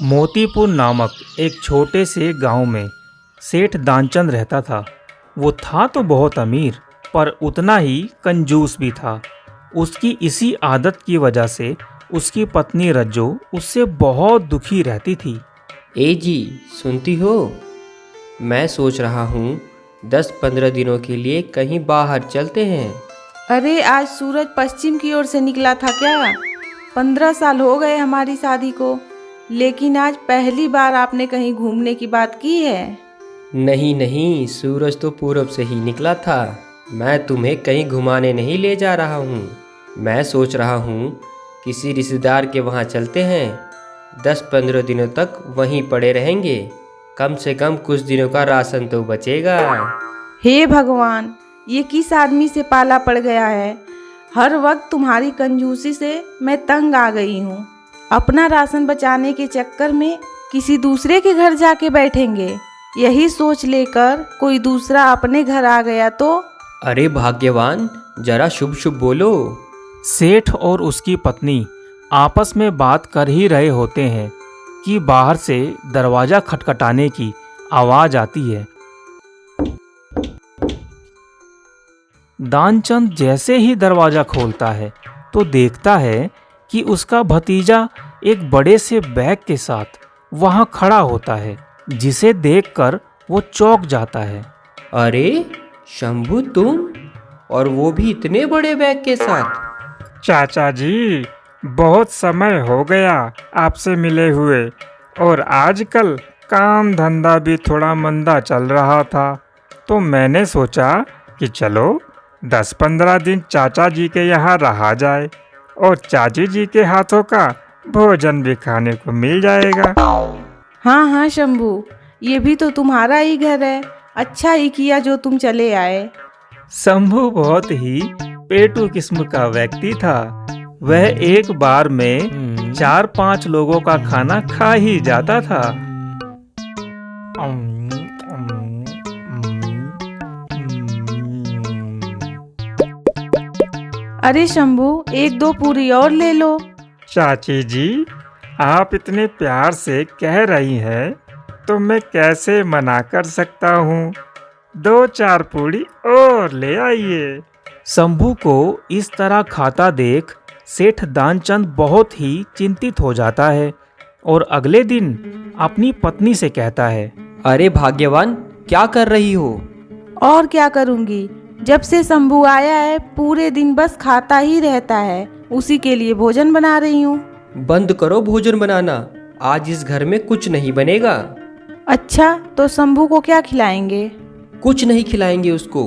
मोतीपुर नामक एक छोटे से गांव में सेठ दानचंद रहता था। वो था तो बहुत अमीर, पर उतना ही कंजूस भी था। उसकी इसी आदत की वजह से उसकी पत्नी रज्जो उससे बहुत दुखी रहती थी। ए जी, सुनती हो? मैं सोच रहा हूँ 10-15 दिनों के लिए कहीं बाहर चलते हैं। अरे आज सूरज पश्चिम की ओर से निकला था क्या? 15 साल हो गए हमारी शादी को, लेकिन आज पहली बार आपने कहीं घूमने की बात की है। नहीं नहीं, सूरज तो पूरब से ही निकला था। मैं तुम्हें कहीं घुमाने नहीं ले जा रहा हूँ। मैं सोच रहा हूँ किसी रिश्तेदार के वहाँ चलते हैं। 10-15 दिनों तक वहीं पड़े रहेंगे। कम से कम कुछ दिनों का राशन तो बचेगा। हे भगवान, ये किस आदमी से पाला पड़ गया है? हर वक्त तुम्हारी कंजूसी से मैं तंग आ गई हूँ। अपना राशन बचाने के चक्कर में किसी दूसरे के घर जाके बैठेंगे। यही सोच लेकर कोई दूसरा अपने घर आ गया तो? अरे भाग्यवान, जरा शुभ शुभ बोलो। सेठ और उसकी पत्नी आपस में बात कर ही रहे होते हैं कि बाहर से दरवाजा खटखटाने की आवाज आती है। दानचंद जैसे ही दरवाजा खोलता है तो देखता है कि उसका भतीजा एक बड़े से बैग के साथ वहां खड़ा होता है, जिसे देखकर वो चौंक जाता है। अरे शंभू, तुम? और वो भी इतने बड़े बैग के साथ? चाचा जी, बहुत समय हो गया आपसे मिले हुए, और आजकल काम धंधा भी थोड़ा मंदा चल रहा था, तो मैंने सोचा कि चलो 10-15 दिन चाचा जी के यहाँ रहा जाए और चाची जी के हाथों का भोजन भी खाने को मिल जाएगा। हाँ हाँ शंभू, ये भी तो तुम्हारा ही घर है। अच्छा ही किया जो तुम चले आए। शंभू बहुत ही पेटू किस्म का व्यक्ति था। वह एक बार में 4-5 लोगों का खाना खा ही जाता था। अरे शंभू, 1-2 पूरी और ले लो। चाची जी, आप इतने प्यार से कह रही हैं तो मैं कैसे मना कर सकता हूँ। 2-4 पूरी और ले आइए। शंभू को इस तरह खाता देख सेठ दानचंद बहुत ही चिंतित हो जाता है और अगले दिन अपनी पत्नी से कहता है, अरे भाग्यवान, क्या कर रही हो? और क्या करूँगी, जब से शंभू आया है पूरे दिन बस खाता ही रहता है। उसी के लिए भोजन बना रही हूँ। बंद करो भोजन बनाना, आज इस घर में कुछ नहीं बनेगा। अच्छा, तो शंभू को क्या खिलाएंगे? कुछ नहीं खिलाएंगे उसको।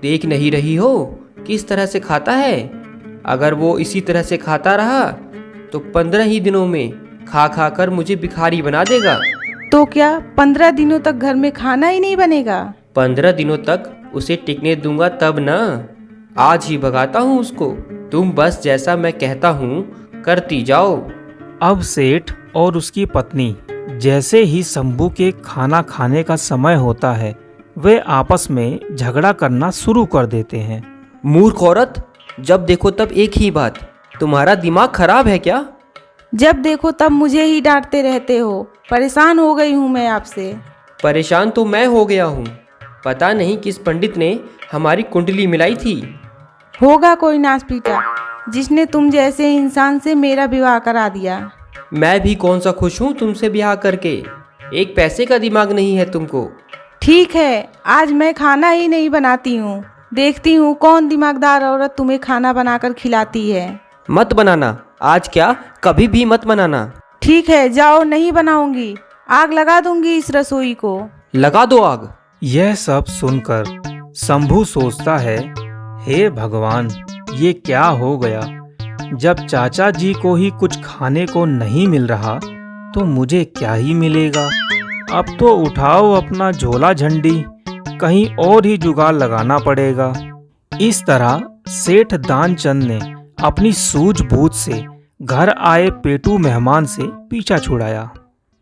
देख नहीं रही हो किस तरह से खाता है? अगर वो इसी तरह से खाता रहा तो 15 ही दिनों में खा खा कर मुझे भिखारी बना देगा। तो क्या 15 दिनों तक घर में खाना ही नहीं बनेगा? 15 दिनों तक उसे टिकने दूंगा तब ना। आज ही भगाता हूँ उसको। तुम बस जैसा मैं कहता हूँ करती जाओ। अब सेठ और उसकी पत्नी जैसे ही शंभू के खाना खाने का समय होता है, वे आपस में झगड़ा करना शुरू कर देते हैं। मूर्ख औरत, जब देखो तब एक ही बात। तुम्हारा दिमाग खराब है क्या? जब देखो तब मुझे ही डांटते रहते हो। परेशान हो गई हूँ मैं आपसे। परेशान तो मैं हो गया हूँ। पता नहीं किस पंडित ने हमारी कुंडली मिलाई थी। होगा कोई नास पीटा जिसने तुम जैसे इंसान से मेरा विवाह करा दिया। मैं भी कौन सा खुश हूँ तुमसे ब्याह करके। एक पैसे का दिमाग नहीं है तुमको। ठीक है, आज मैं खाना ही नहीं बनाती हूँ। देखती हूँ कौन दिमागदार औरत तुम्हें खाना बनाकर खिलाती है। मत बनाना, आज क्या कभी भी मत बनाना। ठीक है, जाओ, नहीं बनाऊंगी। आग लगा दूंगी इस रसोई को। लगा दो आग। यह सब सुनकर शंभू सोचता है, हे भगवान, ये क्या हो गया? जब चाचा जी को ही कुछ खाने को नहीं मिल रहा तो मुझे क्या ही मिलेगा? अब तो उठाओ अपना झोला झंडी, कहीं और ही जुगाड़ लगाना पड़ेगा। इस तरह सेठ दानचंद ने अपनी सूझबूझ से घर आए पेटू मेहमान से पीछा छुड़ाया।